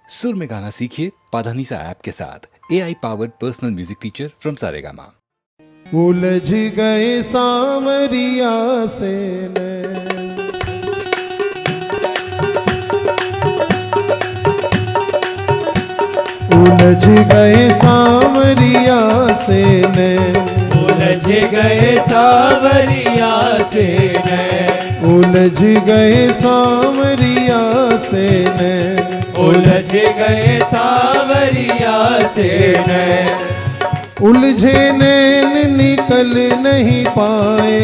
सुर में गाना सीखिए पाधानीसा ऐप के साथ। AI powered personal music teacher from Saregama. उलझ गए सांवरिया से नैन, उलझ गए सांवरिया से नैन, उलझ गए सांवरिया से नैन, उलझ गए सांवरिया से नैन, उलझ गए सांवरिया से नैन, उलझे नैन निकल नहीं पाए,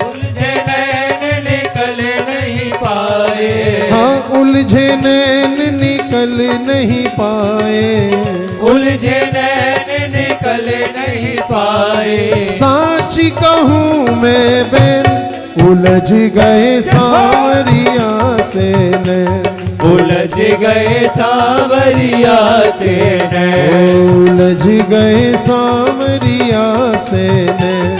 उलझे नैन निकल नहीं पाए, हाँ उलझे नैन निकल नहीं पाए, उलझे नैन निकल नहीं पाए। साची कहूँ मैं बैन, उलझ गए सांवरिया से नैन, उलझ गए सांवरिया से नैन, उलझ गए सांवरिया से नैन,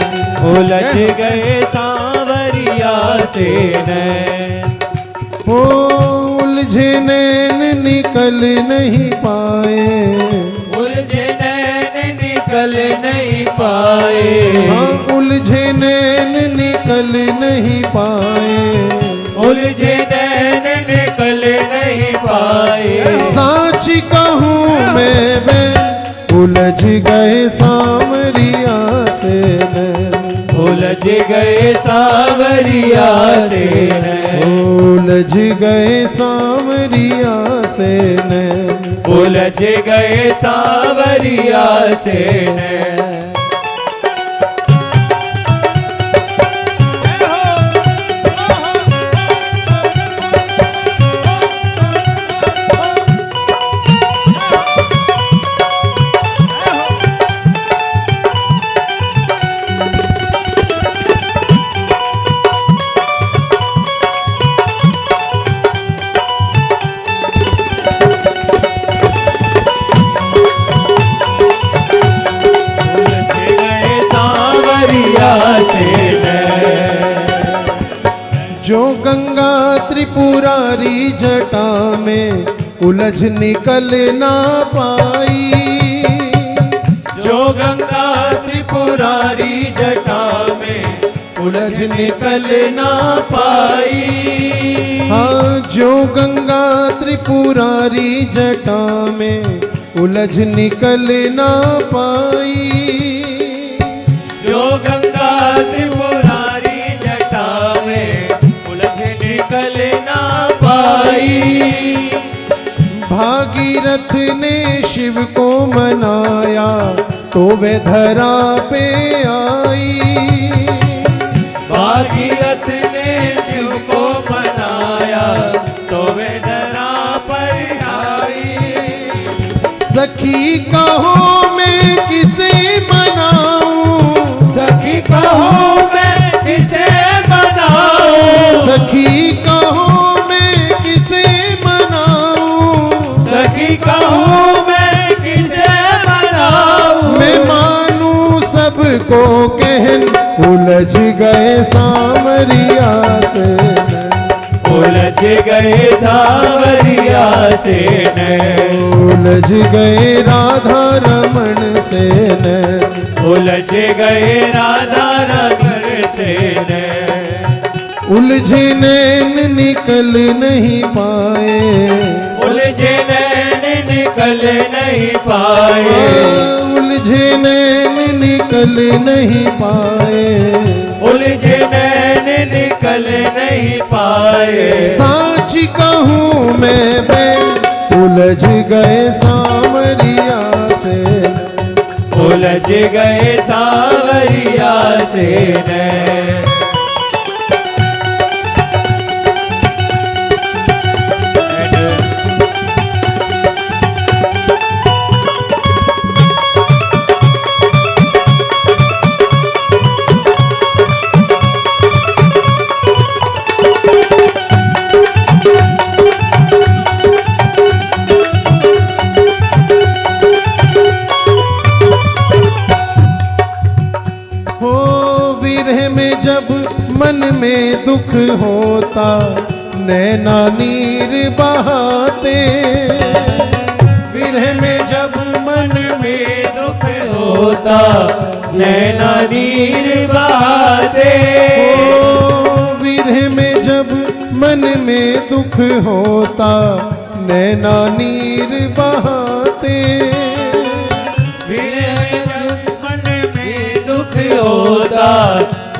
उलझ गए सांवरिया से नैन, हो उलझे नैन निकल नहीं पाए, उलझे नैन निकल नहीं पाए, हाँ उलझे नैन निकल नहीं पाए, उलझे नैन निकल नहीं पाए। साची कहूँ मैं बैन, उलझ गए सांवरिया से नैन, उलझ गए सांवरिया से नैन, उलझ गए सांवरिया से नैन, उलझ गए सांवरिया से नैन। जो गंगा त्रिपुरारी जटा में उलझ निकल ना पाई, जो गंगा त्रिपुरारी जटा में उलझ निकल ना पाई, हाँ जो गंगा त्रिपुरारी जटा में उलझ निकल ना पाई, जो गंगा त्रिपुरारी जटा में उलझ निकल ना पाई। भागीरथ ने शिव को मनाया तो वे धरा पे आई, भागीरथ ने शिव को मनाया तो वे धरा पर आई। सखी कहो मैं किसे मनाऊं, सखी कहो मैं किसे मनाऊं, सखी कहो मैं किसे मनाऊं, सखी कहो मैं किसे मनाऊं। मैं मानूं सबको कहन, उलझ गए सांवरिया से नैन, उलझ गए सांवरिया से नैन, उलझ गए राधा रमण से नैन, उलझ गए राधा रमण से नैन, उलझे नैन निकल नहीं पाए, उलझे नैन निकल नहीं पाए, उलझे नैन निकल नहीं पाए, उलझे नैन निकल नहीं पाए। साची कहूँ मैं बैन, उलझ गए सांवरिया से नैन, उलझ गए सांवरिया से नैन, मन में दुख होता नैना नीर बहाते, होता नैना नीर बहाते। ओ विरह में जब मन में दुख होता नैना नीर बहाते। विरह में जब मन में दुख होता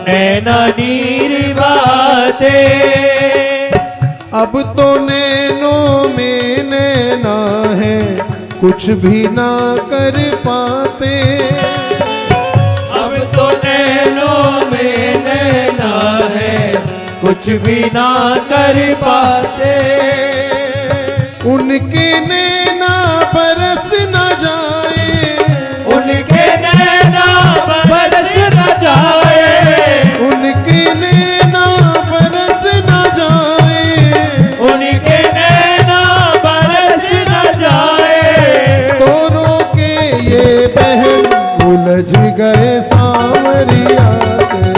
नैना नीर बहाते। अब तो नैनों में नैना है कुछ भी ना कर पाते। अब तो नैनों में नैना है कुछ भी ना कर पाते। उनके नैना बरस न जाए, उनके नैना बरस न जाए, उनके नैना बरस न जाए, उनके नैना बरस न जाए। तो रोके ये बहन उलझ गए सांवरिया से,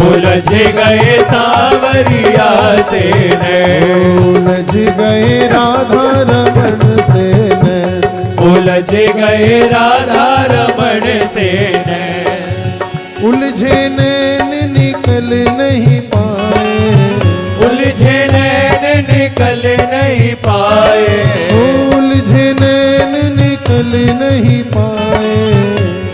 उलझ गए सांवरिया से नैन, उलझ गए राधा रमण से नैन, उलझ गए राधा रमण से नैन, उलझे नैन निकल नहीं पाए, उलझे नैन निकल नहीं पाए, उलझे नैन निकल नहीं पाए,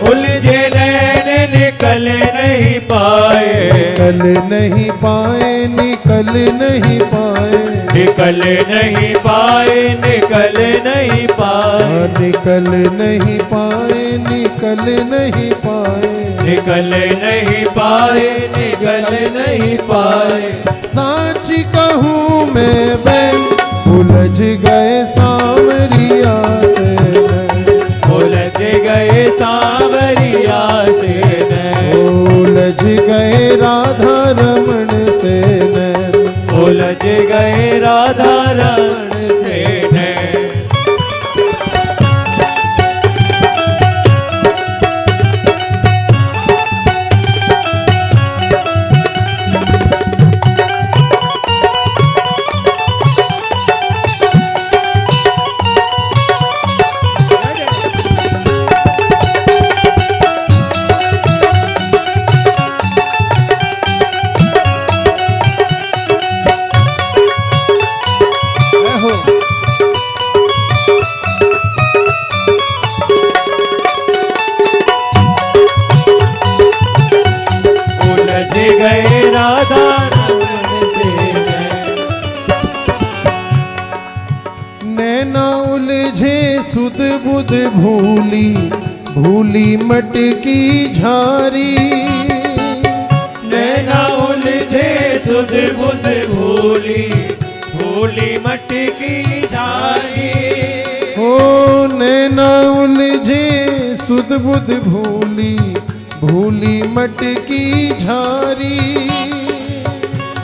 उलझे नैन निकल नहीं पाए, निकल नहीं पाए, निकल नहीं पाए, निकल नहीं पाए, निकल नहीं पाए, निकल नहीं पाए, निकल नहीं पाए, निकल नहीं पाए, निकल नहीं पाए। साच कहूँ मैं बहन उलझ गए सांवरिया से नैन, उलझ गए सांवरिया से नैन, उलझ गए राधा रमण से नैन, उलझ गए राधा रमण से नैन। उलझ गए राधा रमण से नैन, नैना उलझे सुध बुध भूली, भूली मटकी झारी, नैना उलझे सुध बुध भूली, भूली मटकी झारी। हो नैना उलझे सुध बुध भूली, भूली मटकी झारी,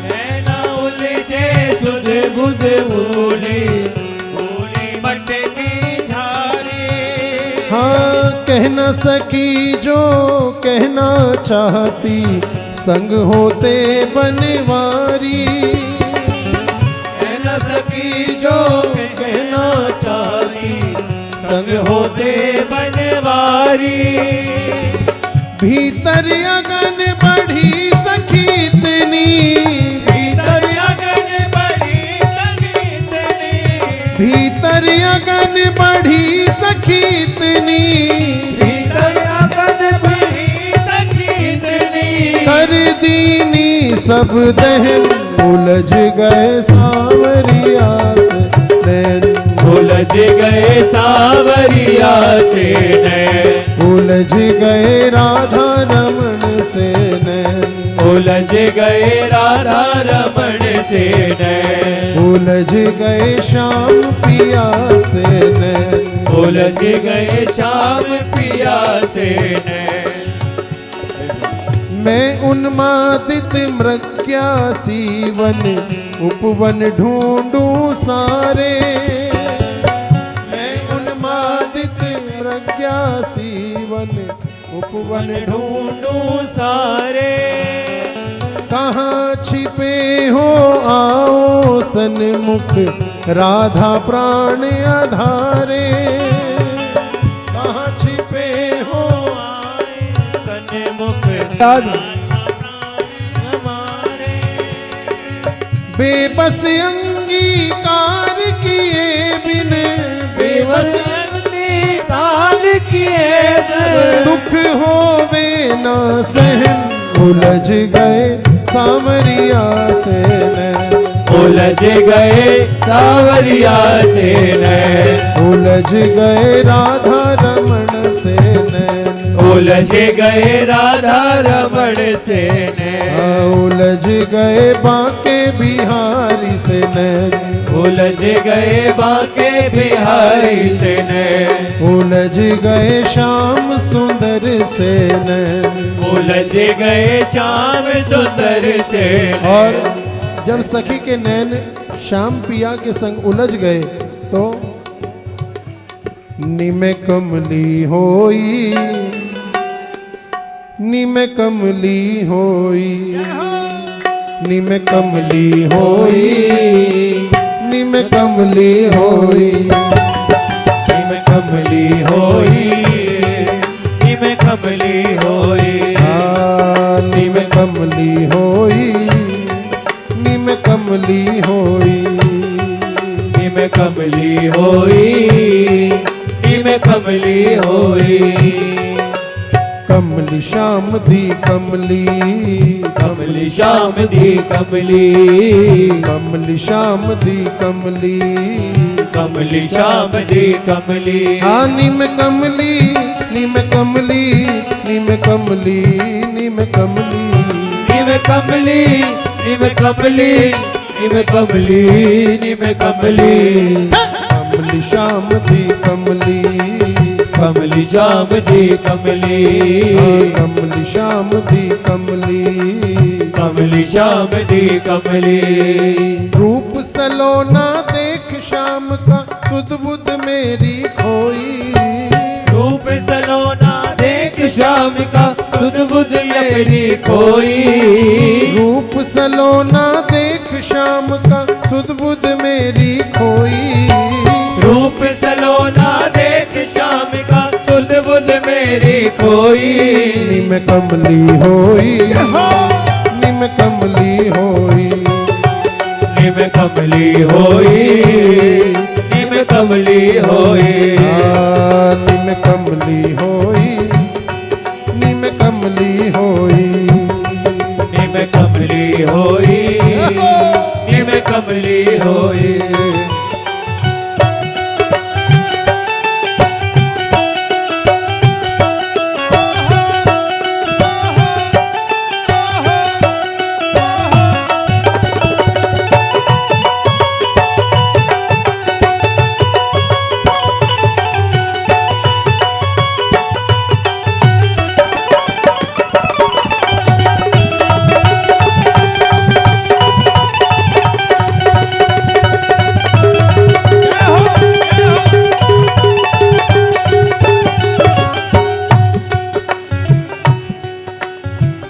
नैना उलझे सुध बुध भूली, भूली मटकी झारी। हाँ कह न सकी जो कहना चाहती, संग होते बनवारी, कह न सकी जो कहना चाहती, संग होते बनवारी। भीतर अगन बढ़ी सखी इतनी, भीतर अगन बड़ी सखी इतनी, भीतर अगन बढ़ी सखी इतनी, भीतर अगन बड़ी सखी इतनी। कर दीनी सब दहन उलझ गए सांवरिया से नैन, उलझ गए सांवरिया से नैन, उलझ गए राधा रमण से नैन, उलझ गए राधा रमण से नैन, उलझ गए श्याम पिया से नैन, उलझ गए श्याम पिया से नैन। मैं उन्मादित मृग्यासी वन उपवन ढूंढूं सारे, मैं उन्मादित मृग्यासी वन उपवन ढूंढूं सारे, कहाँ छिपे हो आओ सन्मुख राधा प्राण आधारे, कहाँ छिपे हो याद बेबस अंगीकार किए बिन बेबस अंगीकार किए दुख होवे ना सहन उलझ गए सावरिया से नैन उलझ गए सावरिया से नैन उलझ गए राधा रमण से नैन उलझ गए राधा रमण से नैन उलझ गए बाके बिहारी से नैन उलझ गए बाके बिहारी से नैन उलझ गए श्याम सुंदर से नैन उलझ गए श्याम सुंदर से और जब सखी के नैन श्याम पिया के संग उलझ गए तो निमे कमली होई निमे कमली होई निमे कमली होई निमे कमली होई निम कमली होई निम कमली होई निम कमली होई निम कमली होई निम कमली होई निम कमली होई कमली श्याम दी कमली कमली श्याम दी कमली कमली श्याम दी कमली कमली श्याम दी कमली निम कमली निम कमली निम कमली निम कमली निम कमली निम कमली निम कमली निम कमली कमली श्याम दी कमली कमली श्याम दी कमली कमली श्याम दी कमली कमली श्याम दी कमली रूप सलोना देख श्याम का सुध बुध मेरी खोई रूप सलोना देख श्याम का सुध बुध मेरी खोई रूप सलोना देख श्याम का सुध बुध मेरी खोई रूप सलोना देख श्याम का सुध बुध मेरी खोई निम कमली होई निम कमली होई निम कमली होई निम कमली होई निम कमली होई निम कमली होई निम कमली होई निम कमली होई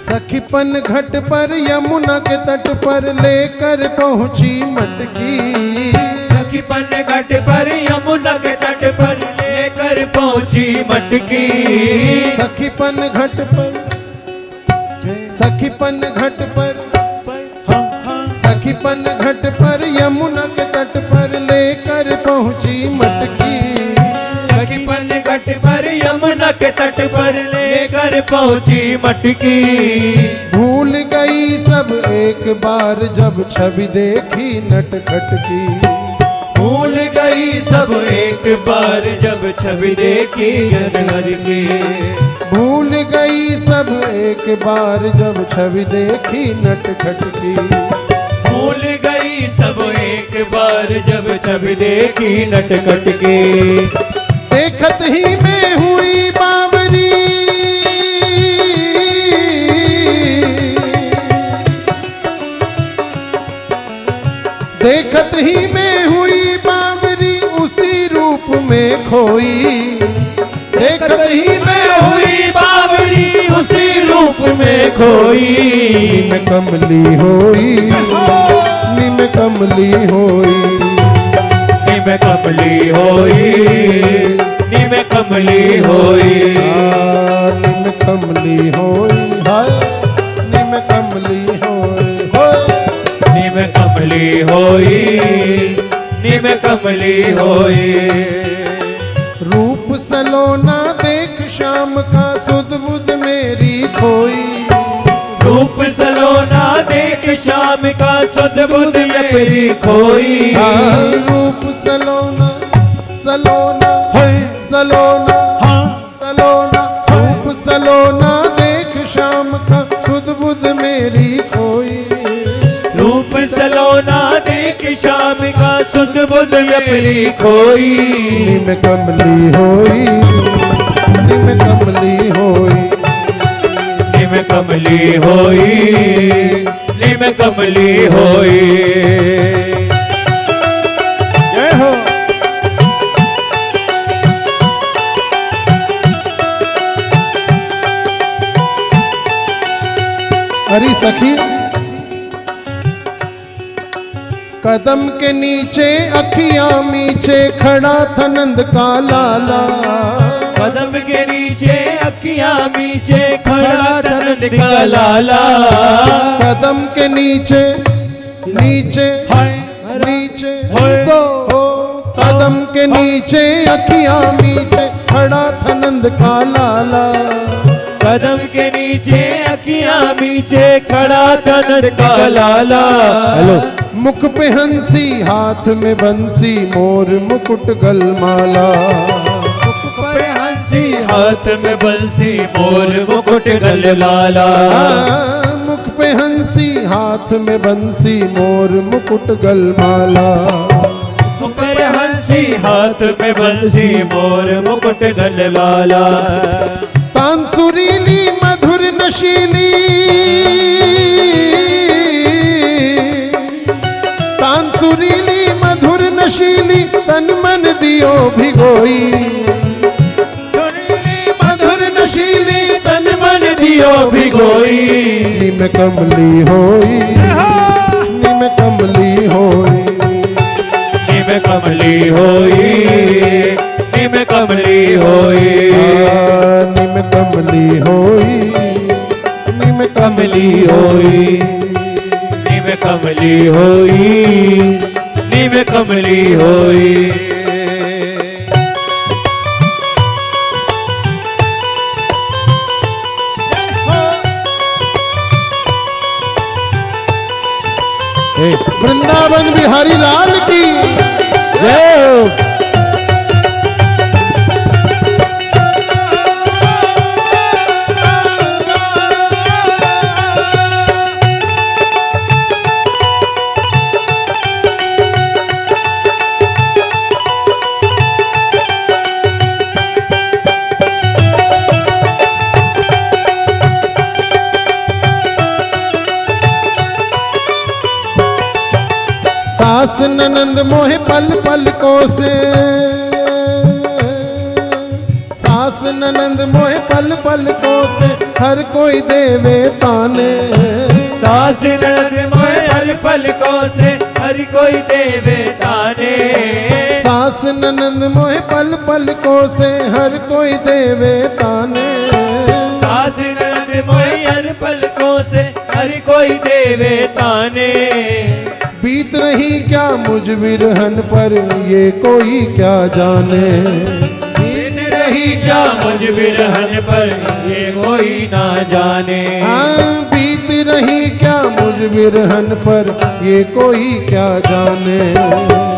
सखीपन घट पर यमुना के तट पर लेकर पहुंची मटकी सखीपन घाट पर यमुना के तट पर लेकर पहुंची मटकी सखीपन घट पर सखीपन घट पर सखीपन घट पर यमुना के तट पर लेकर पहुंची मटकी सखीपन घाट पर यमुना के तट पर लेकर पहुंची मटकी भूल गई सब एक बार जब छवि देखी नटखट की भूल गई सब एक बार जब छवि देखी गनहर की भूल गई सब एक बार जब छवि देखी नटखट की भूल गई सब एक बार जब छवि देखी नटखट की देखत ही में हुई बावरी देखत ही में हुई बावरी उसी रूप में खोई देखत ही में हुई बावरी उसी रूप में खोई निम कमली होई निम कमली होई निम कमली होई निम कमली होई निम कमली होई हाय कमली होई होय। निम कमली होई, निम कमली होई। रूप सलोना देख श्याम का सुध बुध मेरी खोई। रूप सलोना देख श्याम का सुध बुध मेरी खोई। रूप सलोना सलोना सलोना सलोना रूप सलोना देख श्याम का सुध बुध मेरी खोई। रूप सलोना देख श्याम का सुध बुध मेरी खोई। निम कमली होई, निम कमली होई, निम कमली होई, निम कमली होई। जय हो। हरी सखी कदम के नीचे अखियां मीचे खड़ा था नंद का लाला। कदम के नीचे अखियां मीचे खड़ा था नंद का लाला। कदम के नीचे नीचे नीचे हो कदम के नीचे अखियां मीचे खड़ा था नंद का लाला। कदम के नीचे अखियां मीचे खड़ा था नंद का लाला। हेलो मुख पे हंसी हाथ में बंसी मोर मुकुट गलमाला। मुख पे हंसी हाथ में बंसी मोर मुकुट गलमाला। मुख पे हंसी हाथ में बंसी मोर मुकुट गलमाला। मुख पे हंसी हाथ में बंसी मोर मुकुट गलमाला। तान सुरीली मधुर नशीली तान सुरीली मधुर नशीली तन मन दियो भिगोई। सुरीली मधुर नशीली तन मन दियो भिगोई। निम कमली होई, निम कमली होई, निम कमली होई, निम कमली होई। निम कमली होई, निम कमली होई, निम कमली होई, निम कमली होई। वृंदावन बिहारी लाल की जय। सास ननंद मोहे पल पल को से सास ननंद मोहे पल पल को से हर कोई देवे ताने। सास ननद मोहे पल पल को से हर कोई देवे ताने। सास ननंद मोहे पल पल को से हर कोई देवे ताने। सास ननद मोहे हर पल को से हर कोई देवे ताने। बीत रही क्या मुझ बिरहन पर ये कोई क्या जाने। बीत रही क्या मुझ बिरहन पर ये कोई ना जाने। बीत रही क्या मुझ बिरहन पर ये कोई क्या जाने।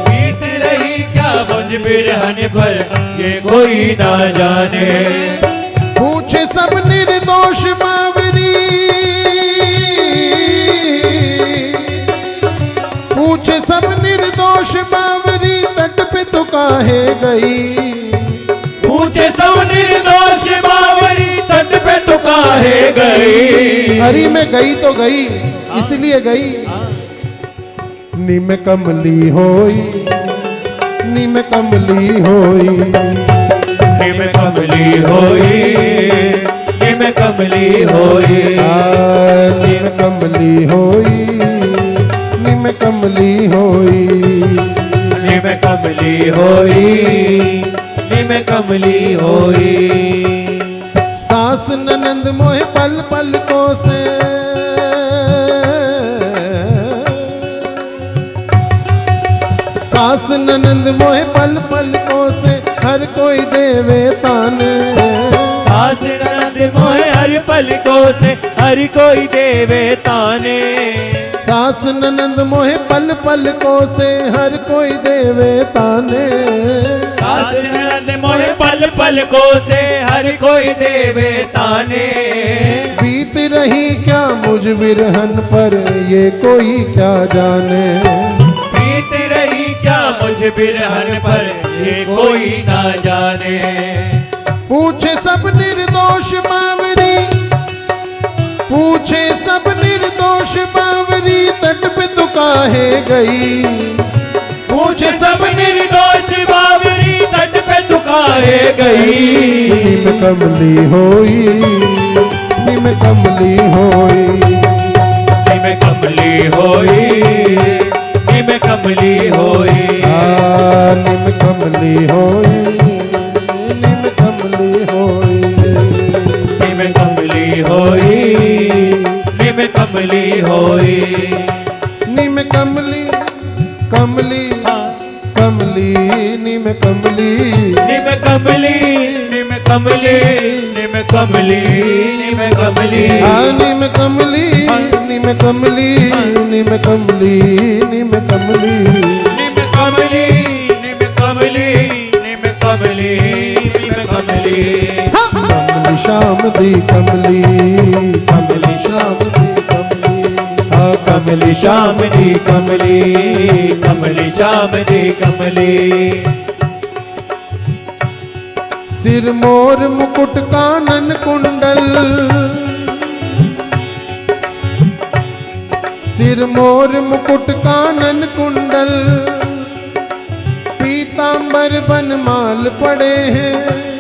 बीत रही क्या मुझ बिरहन पर ये कोई ना जाने। पूछे सब निर्दोष बावरी पूछे सब निर्दोष बावरी तट पे तो काहे गई। पूछे सब निर्दोष बावरी तट पे तो काहे गई। हरी में गई तो गई इसलिए गई। निम कमली होई, निम कमली होई, निम कमली होई, निम कमली होई। निम कमली होई, निम कमली होई, निम कमली होई, निम कमली होई। सास ननंद मोहे पल पल को से सास ननंद मोहे पल पल को से हर कोई देवे ताने। सास ननद मोहे हर पल को से हर कोई देवे ताने। सास ननंद मोहे पल पल को से हर कोई देवे ताने। सास ननद मोहे पल पल को से हर कोई देवे ताने। बीत रही क्या मुझ विरहन पर ये कोई क्या जाने। बीत रही क्या मुझ बिरहन पर ये कोई ना जाने। पूछे सब निर्दोष बावरी, पूछे सब निर्दोष बावरी, तट पे तू काहे गई। पूछे सब निर्दोष बावरी, तट पे तू काहे गई। निम कमली होई, निम कमली होई, निम कमली होई, निम कमली होई। निम कमली होई, निम कमली होई, निम कमली होई, निम कमली होई। निम कमली कमली कमली, निम कमली, निम कमली, निम कमली, निम कमली, निम कमली। निम कमली, निम कमली, निम कमली, निम कमली, निम कमली, निम कमली, निम कमली, निम कमली। कमली श्याम दी कमली, कमली श्याम दी कमली, कमली श्याम दी कमली, कमली श्याम दी कमली। सिर मोर मुकुट कानन कुंडल, सिर मोर मुकुट कानन कुंडल, पीतांबर बनमाल पड़े हैं।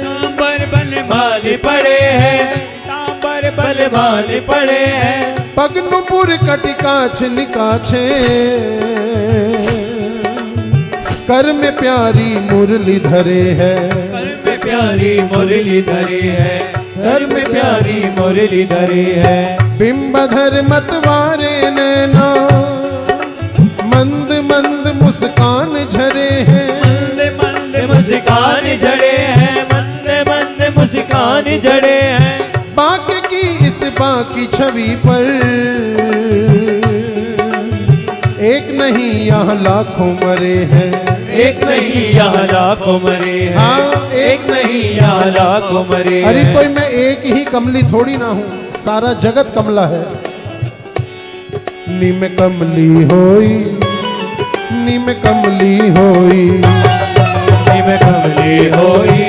तांबर बनमाल पड़े हैं, तांबर बनमाल पड़े हैं। पगनुपुर कटिकाछ निकाछे, कर में प्यारी मुरली धरे है। कर में प्यारी मुरली धरी है, कर में प्यारी मुरली धरी है। बिंबधर मतवारे नैना, मंद मंद मुस्कान झरे हैं। मंद मंद मुस्कान झड़े हैं, मंद मंद मुस्कान झड़े हैं। बाकी की इस बाकी छवि पर एक नहीं यहाँ लाखों मरे हैं। एक नहीं यहाँ लाखों मरे हैं। हाँ, एक नहीं यहाँ लाखों मरे हैं। अरे कोई मैं एक ही कमली थोड़ी ना हूँ, सारा जगत कमला है। निम कमली होई, निम कमली होई, निम कमली होई,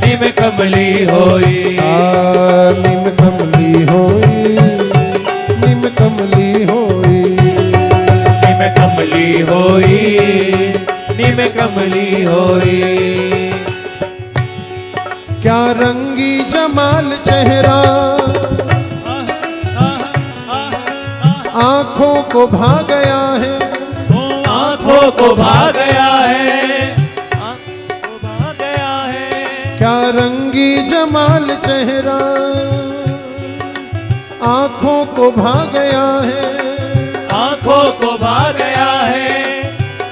निम कमली होई। निम कमली होई, निम कमली होई, निम कमली होई, निम कमली होई। क्या रंगी जमाल चेहरा, आंखों को भा गया है। आंखों को भा गया है, आंखों को भा गया है। क्या रंगी जमाल चेहरा, आंखों को भा गया है। आंखों को भा गया है,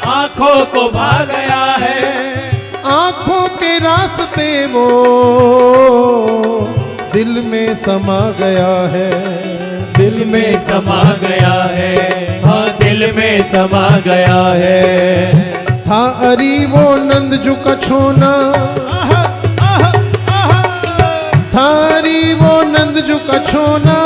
आंखों को भा गया है। आंखों के रास्ते वो दिल में समा गया है। दिल में समा गया है, हाँ दिल में समा गया है। था अरी वो नंद जू कछोना, था अरी वो नंद जू कछोना।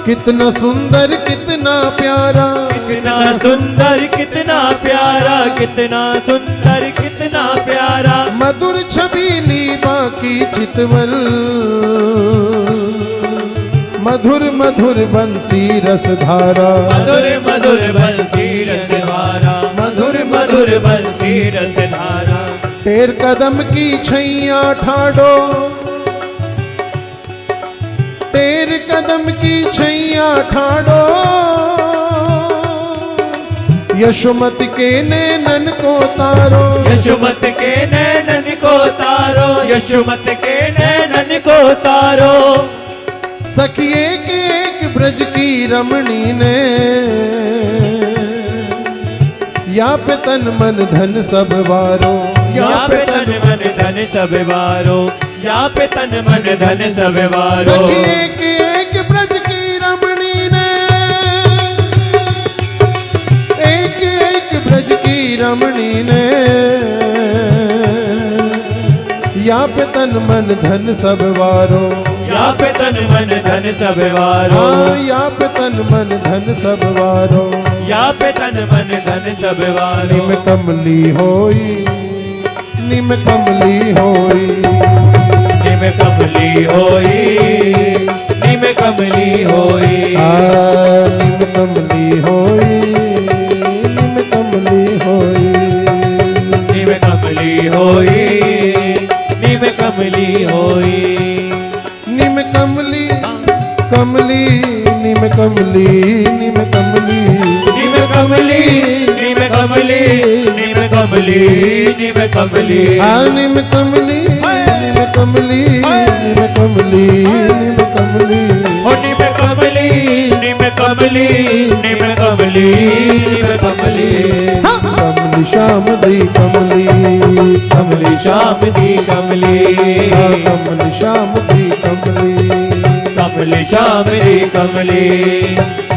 कितना सुंदर कितना प्यारा, कितना सुंदर कितना प्यारा, कितना सुंदर कितना प्यारा। मधुर छबीली बाकी चितवल, मधुर मधुर बंसी रसधारा। मधुर मधुर बंसी रसधारा, मधुर मधुर बंसी रसधारा। तेर कदम की छैया ठाडो, तेर कदम की छैया ठाडो। यशोमत के नैनन को तारो, यशोमत के नैनन को तारो, यशोमत के नैनन को तारो। सखिए के एक ब्रज की रमणी ने या पे तन मन धन सब वारो, या पे तन मन धन सब वारो, या पे तन मन धन सब वारो। सखी एक ब्रज की रमणी ने, एक ब्रज की रमणी ने, या पे तन मन धन सब वारो, या पे तन मन धन सब वारो, हाँ या पे तन मन धन सब वारो। या पे तन मन धन सब वारो। निम कमली होई, निम कमली होई, निम कमली होई, निम कमली होई, निम कमली होई, निम कमली होई, निम कमली होई, निम कमली होई। निम कमली, कमली, निम कमली, निम कमली, निम कमली, निम कमली, निम कमली, निम कमली, निम कमली, निम कमली, निम कमली, निम कमली, ओ निम कमली, निम कमली, निम कमली, निम कमली, कमली श्याम दी कमली, कमली श्याम दी कमली, कमली श्याम दी कमली, कमली श्याम दी कमली।